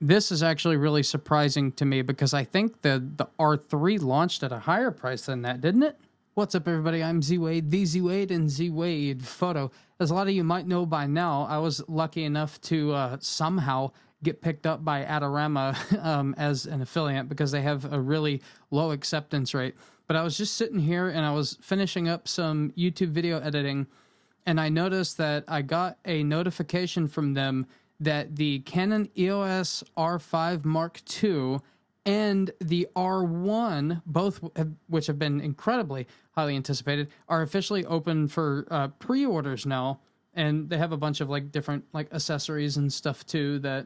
This is actually really surprising to me because I think the R3 launched at a higher price than that, didn't it? What's up, everybody? I'm 𝑧Wade, the 𝑧Wade, and 𝑧Wade Photo. As a lot of you might know by now, I was lucky enough to somehow get picked up by Adorama as an affiliate because they have a really low acceptance rate. But I was just sitting here and I was finishing up some YouTube video editing, and I noticed that I got a notification from them that the Canon EOS R5 Mark II and the R1, which have been incredibly highly anticipated, are officially open for pre-orders now. And they have a bunch of like different like accessories and stuff too that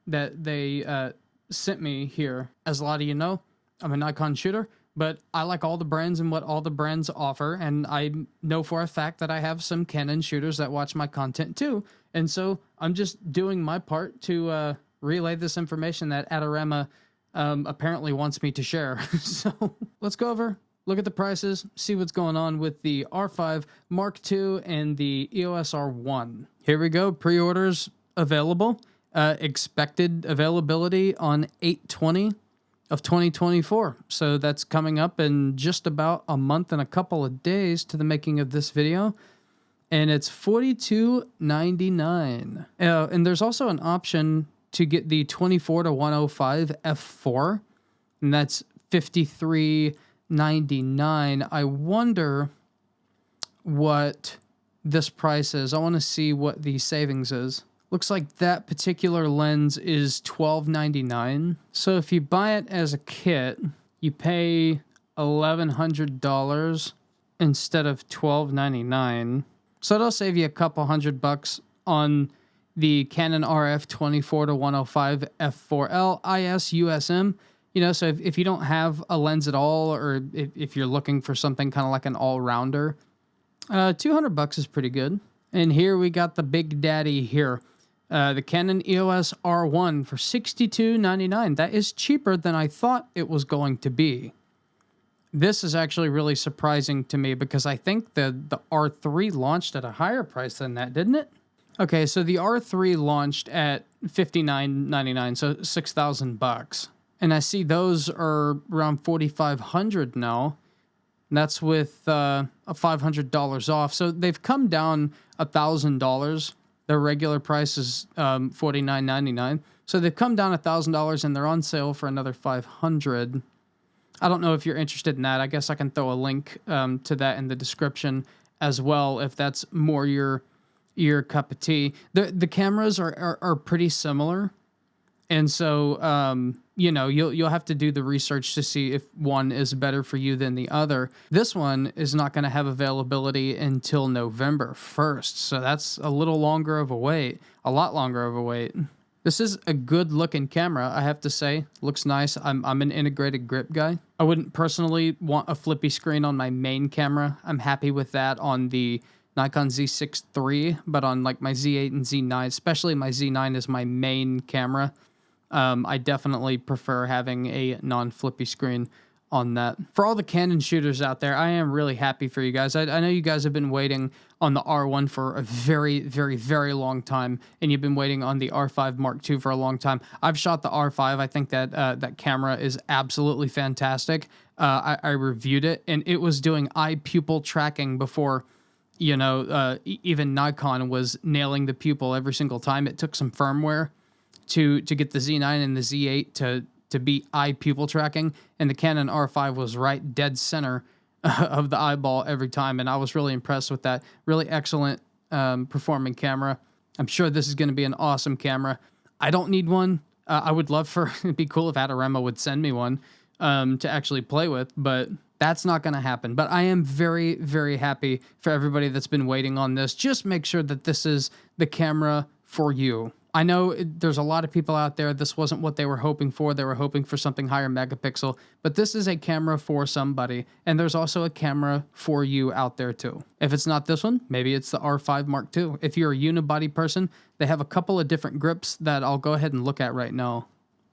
they sent me here. As a lot of you know, I'm a Nikon shooter, but I like all the brands and what all the brands offer, and I know for a fact that I have some Canon shooters that watch my content too, and so I'm just doing my part to relay this information that Adorama apparently wants me to share. So let's go over, look at the prices, see what's going on with the R5 Mark II and the EOS R1. Here we go, pre-orders available. Expected availability on 8/20 of 2024. So that's coming up in just about a month and a couple of days to the making of this video. And it's $42.99. And there's also an option to get the 24-105 f4, and that's $53.99. I wonder what this price is. I want to see what the savings is. Looks like that particular lens is $12.99. So if you buy it as a kit, you pay $1,100 instead of $12.99. So it'll save you a couple $100 on the Canon RF 24-105 f4L IS USM. You know, so if you don't have a lens at all, or if you're looking for something kind of like an all-rounder, $200 is pretty good. And here we got the big daddy here. The Canon EOS R1 for $62.99. That is cheaper than I thought it was going to be. This is actually really surprising to me because I think the R3 launched at a higher price than that, didn't it? Okay, so the R3 launched at $59.99, so $6,000. And I see those are around $4,500 now. And that's with $500 off. So they've come down $1,000. Their regular price is $49.99. So they've come down $1,000 and they're on sale for another $500. I don't know if you're interested in that. I guess I can throw a link to that in the description as well if that's more your cup of tea. The cameras are pretty similar. And so, you know, you'll have to do the research to see if one is better for you than the other. This one is not going to have availability until November 1st, so that's a little longer of a wait, a lot longer of a wait. This is a good-looking camera, I have to say. Looks nice. I'm an integrated grip guy. I wouldn't personally want a flippy screen on my main camera. I'm happy with that on the Nikon Z6 III, but on like my Z8 and Z9, especially my Z9 is my main camera. I definitely prefer having a non-flippy screen on that. For all the Canon shooters out there, I am really happy for you guys. I know you guys have been waiting on the R1 for a very, very, very long time, and you've been waiting on the R5 Mark II for a long time. I've shot the R5. I think that that camera is absolutely fantastic. I reviewed it, and it was doing eye pupil tracking before, you know, even Nikon was nailing the pupil every single time. It took some firmware to get the Z9 and the Z8 to beat eye pupil tracking, and the Canon R5 was right dead center of the eyeball every time, and I was really impressed with that. Really excellent performing camera. I'm sure this is going to be an awesome camera. I don't need one. I would love for it'd be cool if Adorama would send me one to actually play with, but that's not going to happen. But I am very, very happy for everybody that's been waiting on this. Just make sure that this is the camera for you. I know there's a lot of people out there, this wasn't what they were hoping for. They were hoping for something higher megapixel, but this is a camera for somebody, and there's also a camera for you out there too. If it's not this one, maybe it's the R5 Mark II. If you're a unibody person, they have a couple of different grips that I'll go ahead and look at right now.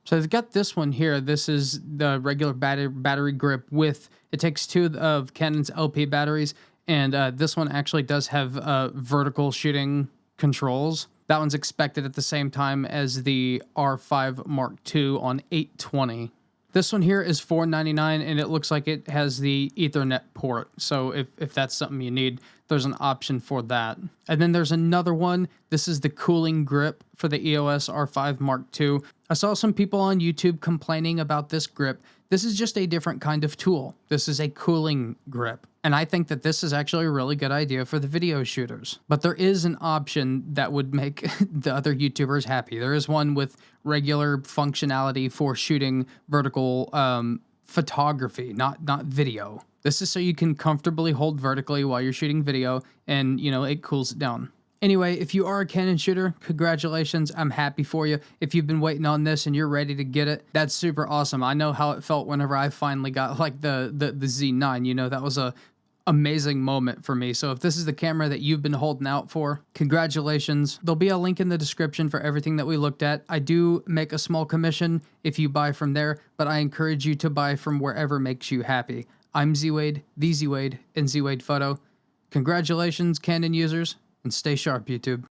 So they've got this one here. This is the regular battery grip with, it takes two of Canon's LP batteries, and this one actually does have vertical shooting controls. That one's expected at the same time as the R5 Mark II on 820. This one here is $499, and it looks like it has the Ethernet port. So if that's something you need, there's an option for that. And then there's another one. This is the cooling grip for the EOS R5 Mark II. I saw some people on YouTube complaining about this grip. This is just a different kind of tool. This is a cooling grip. And I think that this is actually a really good idea for the video shooters. But there is an option that would make the other YouTubers happy. There is one with regular functionality for shooting vertical photography, not video. This is so you can comfortably hold vertically while you're shooting video, and it cools it down. Anyway, if you are a Canon shooter, congratulations. I'm happy for you. If you've been waiting on this and you're ready to get it, that's super awesome. I know how it felt whenever I finally got like the Z9. That was a amazing moment for me. So if this is the camera that you've been holding out for, congratulations. There'll be a link in the description for everything that we looked at. I do make a small commission if you buy from there, but I encourage you to buy from wherever makes you happy. I'm 𝑧Wade, the 𝑧Wade, and 𝑧Wade Photo. Congratulations, Canon users, and stay sharp, YouTube.